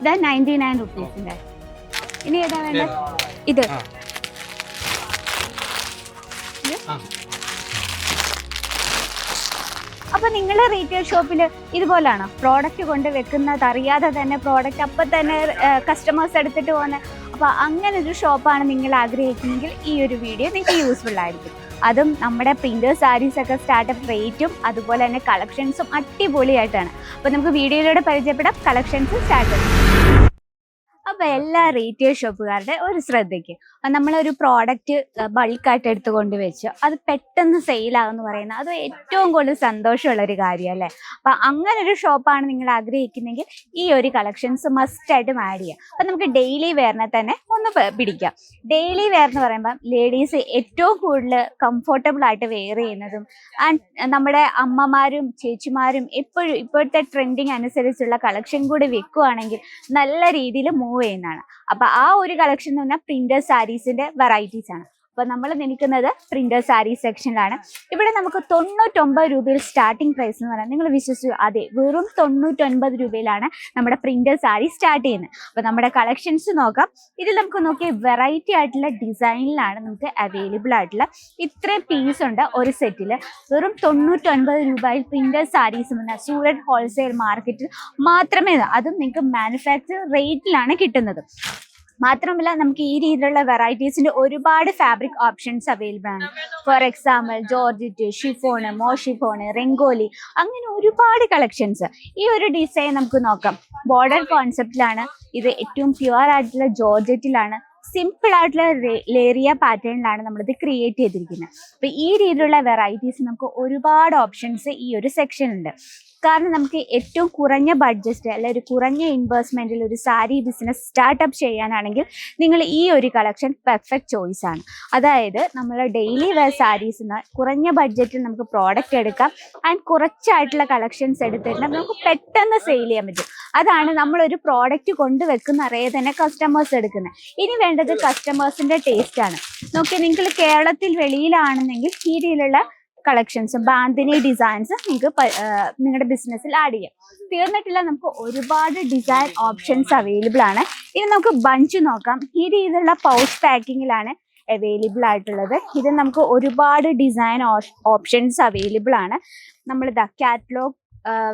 ഇത് 99 റുപ്പീസിന്റെ. ഇനി ഏതാ വേണ്ട? ഇത് അപ്പൊ നിങ്ങളുടെ റീറ്റെയിൽ ഷോപ്പിൽ ഇതുപോലാണോ പ്രോഡക്റ്റ് കൊണ്ട് വെക്കുന്നത്? അറിയാതെ തന്നെ പ്രോഡക്റ്റ് അപ്പം തന്നെ കസ്റ്റമേഴ്സ് എടുത്തിട്ട് പോകുന്നത്? അപ്പൊ അങ്ങനെ ഒരു ഷോപ്പാണ് നിങ്ങൾ ആഗ്രഹിക്കുന്നെങ്കിൽ ഈ ഒരു വീഡിയോ നിങ്ങൾക്ക് യൂസ്ഫുൾ ആയിരിക്കും. അതും നമ്മുടെ പ്രിന്റർ സാരീസ് ഒക്കെ സ്റ്റാർട്ടപ്പ് റേറ്റും അതുപോലെ തന്നെ കളക്ഷൻസും അടിപൊളിയായിട്ടാണ്. അപ്പൊ നമുക്ക് വീഡിയോയിലൂടെ പരിചയപ്പെടാം കളക്ഷൻസ് സ്റ്റാർട്ടപ്പ്. അപ്പോൾ എല്ലാ റീറ്റെയിൽ ഷോപ്പുകാരുടെ ഒരു ശ്രദ്ധയ്ക്ക്, നമ്മളൊരു പ്രോഡക്റ്റ് ബൾക്കായിട്ട് എടുത്ത് കൊണ്ടുവച്ച് അത് പെട്ടെന്ന് സെയിലാകുമെന്ന് പറയുന്നത് അത് ഏറ്റവും കൂടുതൽ സന്തോഷമുള്ളൊരു കാര്യമല്ലേ. അപ്പം അങ്ങനെ ഒരു ഷോപ്പാണ് നിങ്ങൾ ആഗ്രഹിക്കുന്നെങ്കിൽ ഈ ഒരു കളക്ഷൻസ് മസ്റ്റായിട്ടും ആഡ് ചെയ്യാം. അപ്പം നമുക്ക് ഡെയിലി വെയറിനെ തന്നെ ഒന്ന് പിടിക്കാം. ഡെയിലി വെയർ എന്ന് പറയുമ്പം ലേഡീസ് ഏറ്റവും കൂടുതൽ കംഫർട്ടബിൾ ആയിട്ട് വെയർ ചെയ്യുന്നതും ആൻഡ് നമ്മുടെ അമ്മമാരും ചേച്ചിമാരും എപ്പോഴും ഇപ്പോഴത്തെ ട്രെൻഡിങ് അനുസരിച്ചുള്ള കളക്ഷൻ കൂടി വെക്കുകയാണെങ്കിൽ നല്ല രീതിയിൽ മൂവ് ചെയ്യുന്നതാണ്. അപ്പൊ ആ ഒരു കളക്ഷൻ എന്ന് പറഞ്ഞാൽ പ്രിന്റർ സാരീസിന്റെ വെറൈറ്റീസ് ആണ്. അപ്പൊ നമ്മൾ നിൽക്കുന്നത് പ്രിന്റർ സാരി സെക്ഷനിലാണ്. ഇവിടെ നമുക്ക് 99 രൂപയിൽ സ്റ്റാർട്ടിംഗ് പ്രൈസ് എന്ന് പറയാം. നിങ്ങൾ വിശ്വസിച്ചു? അതെ, വെറും 99 രൂപയിലാണ് നമ്മുടെ പ്രിന്റർ സാരി സ്റ്റാർട്ട് ചെയ്യുന്നത്. അപ്പൊ നമ്മുടെ കളക്ഷൻസ് നോക്കാം. ഇതിൽ നമുക്ക് നോക്കിയ വെറൈറ്റി ആയിട്ടുള്ള ഡിസൈനിലാണ് നമുക്ക് അവൈലബിൾ ആയിട്ടുള്ള ഇത്രയും പീസ് ഉണ്ട് ഒരു സെറ്റിൽ. വെറും 99 രൂപയിൽ പ്രിന്റർ സാരീസ് പറഞ്ഞാൽ സൂരറ്റ് ഹോൾസെയിൽ മാർക്കറ്റിൽ മാത്രമേ, അതും നിങ്ങൾക്ക് മാനുഫാക്ചർ റേറ്റിലാണ് കിട്ടുന്നത്. മാത്രമല്ല നമുക്ക് ഈ രീതിയിലുള്ള വെറൈറ്റീസിന്റെ ഒരുപാട് ഫാബ്രിക് ഓപ്ഷൻസ് അവൈലബിൾ ആണ്. ഫോർ എക്സാമ്പിൾ ജോർജറ്റ്, ഷിഫോണ്, മോഷിഫോണ്, റെങ്കോലി, അങ്ങനെ ഒരുപാട് കളക്ഷൻസ്. ഈ ഒരു ഡിസൈൻ നമുക്ക് നോക്കാം. ബോർഡർ കോൺസെപ്റ്റിലാണ് ഇത്. ഏറ്റവും പ്യുവർ ആയിട്ടുള്ള ജോർജറ്റിലാണ്, സിമ്പിൾ ആയിട്ടുള്ള ലേറിയ പാറ്റേണിലാണ് നമ്മളിത് ക്രിയേറ്റ് ചെയ്തിരിക്കുന്നത്. അപ്പൊ ഈ രീതിയിലുള്ള വെറൈറ്റീസ് നമുക്ക് ഒരുപാട് ഓപ്ഷൻസ് ഈ ഒരു സെക്ഷൻ ഉണ്ട്. കാരണം നമുക്ക് ഏറ്റവും കുറഞ്ഞ ബഡ്ജറ്റ് അല്ല ഒരു കുറഞ്ഞ ഇൻവെസ്റ്റ്മെന്റിൽ ഒരു സാരി ബിസിനസ് സ്റ്റാർട്ടപ്പ് ചെയ്യാനാണെങ്കിൽ നിങ്ങൾ ഈ ഒരു കളക്ഷൻ പെർഫെക്റ്റ് ചോയ്സ് ആണ്. അതായത് നമ്മൾ ഡെയിലി വെയർ സാരീസ് കുറഞ്ഞ ബഡ്ജറ്റിൽ നമുക്ക് പ്രോഡക്റ്റ് എടുക്കാം ആൻഡ് കുറച്ചായിട്ടുള്ള കളക്ഷൻസ് എടുത്തിട്ട് നമുക്ക് പെട്ടെന്ന് സെയിൽ ചെയ്യാൻ പറ്റും. അതാണ് നമ്മളൊരു പ്രോഡക്റ്റ് കൊണ്ടുവെക്കുന്ന അറിയാതെ തന്നെ കസ്റ്റമേഴ്സ് എടുക്കുന്നത്. ഇനി വേണ്ടത് കസ്റ്റമേഴ്സിന്റെ ടേസ്റ്റ് ആണ്. നോക്കിയാൽ നിങ്ങൾ കേരളത്തിൽ വെളിയിലാണെന്നെങ്കിൽ ഈ രീതിയിലുള്ള കളക്ഷൻസ്, ബാന്തിനി ഡിസൈൻസ് നിങ്ങൾക്ക് നിങ്ങളുടെ ബിസിനസ്സിൽ ആഡ് ചെയ്യാം. തീർന്നിട്ടില്ല, നമുക്ക് ഒരുപാട് ഡിസൈൻ ഓപ്ഷൻസ് അവൈലബിൾ ആണ്. ഇനി നമുക്ക് ബഞ്ച് നോക്കാം. ഈ രീതിയിലുള്ള പൗച്ച് പാക്കിങ്ങിലാണ് അവൈലബിൾ ആയിട്ടുള്ളത്. ഇത് നമുക്ക് ഒരുപാട് ഡിസൈൻ ഓപ്ഷൻസ് അവൈലബിൾ ആണ്. നമ്മളിതാ കാറ്റലോഗ്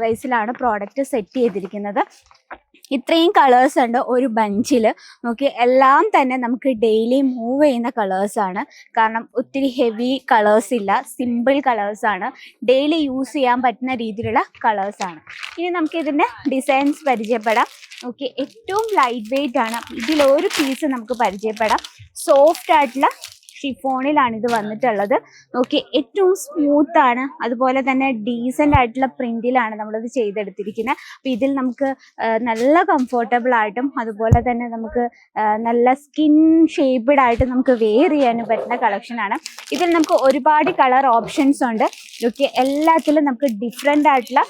വൈസിലാണ് പ്രോഡക്റ്റ് സെറ്റ് ചെയ്തിരിക്കുന്നത്. ഇത്രയും കളേഴ്സ് ഉണ്ട് ഒരു ബഞ്ചിൽ. നോക്കി, എല്ലാം തന്നെ നമുക്ക് ഡെയിലി മൂവ് ചെയ്യുന്ന കളേഴ്സാണ്. കാരണം ഒത്തിരി ഹെവി കളേഴ്സ് ഇല്ല, സിമ്പിൾ കളേഴ്സാണ്, ഡെയിലി യൂസ് ചെയ്യാൻ പറ്റുന്ന രീതിയിലുള്ള കളേഴ്സാണ്. ഇനി നമുക്ക് ഇതിൻ്റെ ഡിസൈൻസ് പരിചയപ്പെടാം. ഓക്കെ, ഏറ്റവും ലൈറ്റ് വെയിറ്റ് ആണ്. ഇതിലൊരു പീസ് നമുക്ക് പരിചയപ്പെടാം. സോഫ്റ്റ് ആയിട്ടുള്ള ഷിഫോണിലാണ് ഇത് വന്നിട്ടുള്ളത്. നോക്കി, ഏറ്റവും സ്മൂത്ത് ആണ്, അതുപോലെ തന്നെ ഡീസൻ്റ് ആയിട്ടുള്ള പ്രിന്റിലാണ് നമ്മളിത് ചെയ്തെടുത്തിരിക്കുന്നത്. അപ്പം ഇതിൽ നമുക്ക് നല്ല കംഫർട്ടബിൾ ആയിട്ടും അതുപോലെ തന്നെ നമുക്ക് നല്ല സ്കിൻ ഷേപ്ഡ് ആയിട്ട് നമുക്ക് വെയർ ചെയ്യാനും പറ്റുന്ന കളക്ഷനാണ്. ഇതിൽ നമുക്ക് ഒരുപാട് കളർ ഓപ്ഷൻസ് ഉണ്ട്. നോക്കി, എല്ലാത്തിലും നമുക്ക് ഡിഫറെൻ്റ് ആയിട്ടുള്ള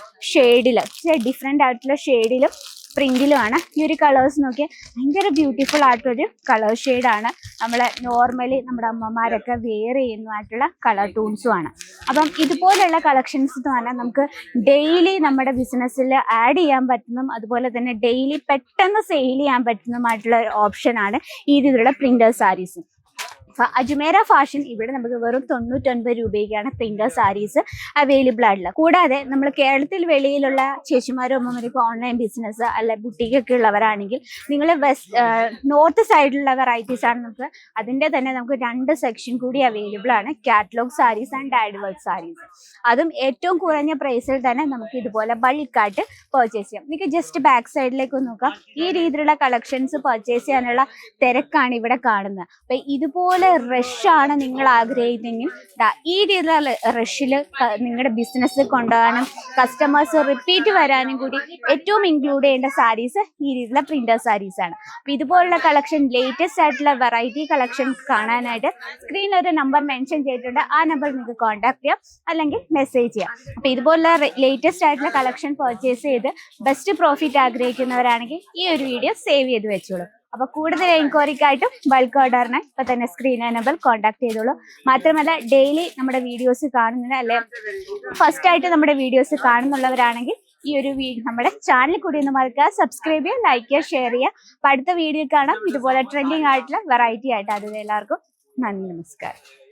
ഷെയ്ഡിലും പ്രിന്റിലുമാണ്. ഈ ഒരു കളേഴ്സ് നോക്കിയാൽ ഭയങ്കര ബ്യൂട്ടിഫുൾ ആയിട്ടൊരു കളർ ഷെയ്ഡാണ്. നമ്മൾ നോർമലി നമ്മുടെ അമ്മമാരൊക്കെ വെയർ ചെയ്യുന്നതായിട്ടുള്ള കളർ ടൂൺസും ആണ്. അപ്പം ഇതുപോലെയുള്ള കളക്ഷൻസ് എന്ന് പറഞ്ഞാൽ നമുക്ക് ഡെയിലി നമ്മുടെ ബിസിനസ്സിൽ ആഡ് ചെയ്യാൻ പറ്റുന്നതും അതുപോലെ തന്നെ ഡെയിലി പെട്ടെന്ന് സെയിൽ ചെയ്യാൻ പറ്റുന്നതുമായിട്ടുള്ള ഒരു ഓപ്ഷനാണ് ഈ രീതിയിലുള്ള പ്രിന്റർ സാരീസ്. അജ്മേര ഫാഷൻ ഇവിടെ നമുക്ക് വെറും 99 രൂപയ്ക്കാണ് പ്രിന്റർ സാരീസ് അവൈലബിൾ ആയിട്ടുള്ളത്. കൂടാതെ നമ്മൾ കേരളത്തിൽ വെളിയിലുള്ള ചേച്ചിമാരും അമ്മമാരും ഓൺലൈൻ ബിസിനസ് അല്ല ബുട്ടീക്കൊക്കെ ഉള്ളവരാണെങ്കിൽ നിങ്ങൾ നോർത്ത് സൈഡിലുള്ള വെറൈറ്റീസ് ആണ്. അതിൻ്റെ തന്നെ നമുക്ക് 2 സെക്ഷൻ കൂടി അവൈലബിൾ ആണ്. Catalogue sarees and dyed work sarees. അതും ഏറ്റവും കുറഞ്ഞ പ്രൈസിൽ തന്നെ നമുക്ക് ഇതുപോലെ ബൾക്കായിട്ട് പർച്ചേസ് ചെയ്യാം. നിങ്ങൾക്ക് ജസ്റ്റ് ബാക്ക് സൈഡിലേക്ക് നോക്കാം. ഈ രീതിയിലുള്ള കളക്ഷൻസ് പർച്ചേസ് ചെയ്യാനുള്ള തിരക്കാണ് ഇവിടെ കാണുന്നത്. അപ്പം ഇതുപോലെ റഷാണ് നിങ്ങൾ ആഗ്രഹിക്കുന്നെങ്കിൽ ഈ രീതിയിലുള്ള റഷിൽ നിങ്ങളുടെ ബിസിനസ് കൊണ്ടുപോകാനും കസ്റ്റമേഴ്സ് റിപ്പീറ്റ് വരാനും കൂടി ഏറ്റവും ഇൻക്ലൂഡ് ചെയ്യേണ്ട സാരീസ് ഈ രീതിയിലുള്ള പ്രിന്റർ സാരീസ് ആണ്. അപ്പൊ ഇതുപോലുള്ള കളക്ഷൻ, ലേറ്റസ്റ്റ് ആയിട്ടുള്ള വെറൈറ്റി കളക്ഷൻസ് കാണാനായിട്ട് സ്ക്രീനിൽ ഒരു നമ്പർ മെൻഷൻ ചെയ്തിട്ടുണ്ട്. ആ നമ്പർ നിങ്ങൾക്ക് കോൺടാക്ട് ചെയ്യാം അല്ലെങ്കിൽ മെസ്സേജ് ചെയ്യാം. അപ്പൊ ഇതുപോലുള്ള ലേറ്റസ്റ്റ് ആയിട്ടുള്ള കളക്ഷൻ പർച്ചേസ് ചെയ്ത് ബെസ്റ്റ് പ്രോഫിറ്റ് ആഗ്രഹിക്കുന്നവരാണെങ്കിൽ ഈ ഒരു വീഡിയോ സേവ് ചെയ്ത് വെച്ചോളൂ. അപ്പോൾ കൂടുതൽ എൻക്വയറിക്കായിട്ടും ബൾക്ക് ഓർഡറിന് ഇപ്പം തന്നെ സ്ക്രീൻ നമ്പർ കോൺടാക്ട് ചെയ്തോളൂ. മാത്രമല്ല ഡെയിലി നമ്മുടെ വീഡിയോസ് കാണുന്നത് അല്ലെ ഫസ്റ്റ് ആയിട്ട് നമ്മുടെ വീഡിയോസ് കാണുന്നുള്ളവരാണെങ്കിൽ ഈ ഒരു നമ്മുടെ ചാനൽ കൂടി ഒന്ന് മറക്കുക, സബ്സ്ക്രൈബ് ചെയ്യുക, ലൈക്ക് ചെയ്യുക, ഷെയർ ചെയ്യുക. അപ്പൊ അടുത്ത വീഡിയോ കാണാം ഇതുപോലെ ട്രെൻഡിങ് ആയിട്ടുള്ള വെറൈറ്റി ആയിട്ട്. അത് എല്ലാവർക്കും നന്ദി, നമസ്കാരം.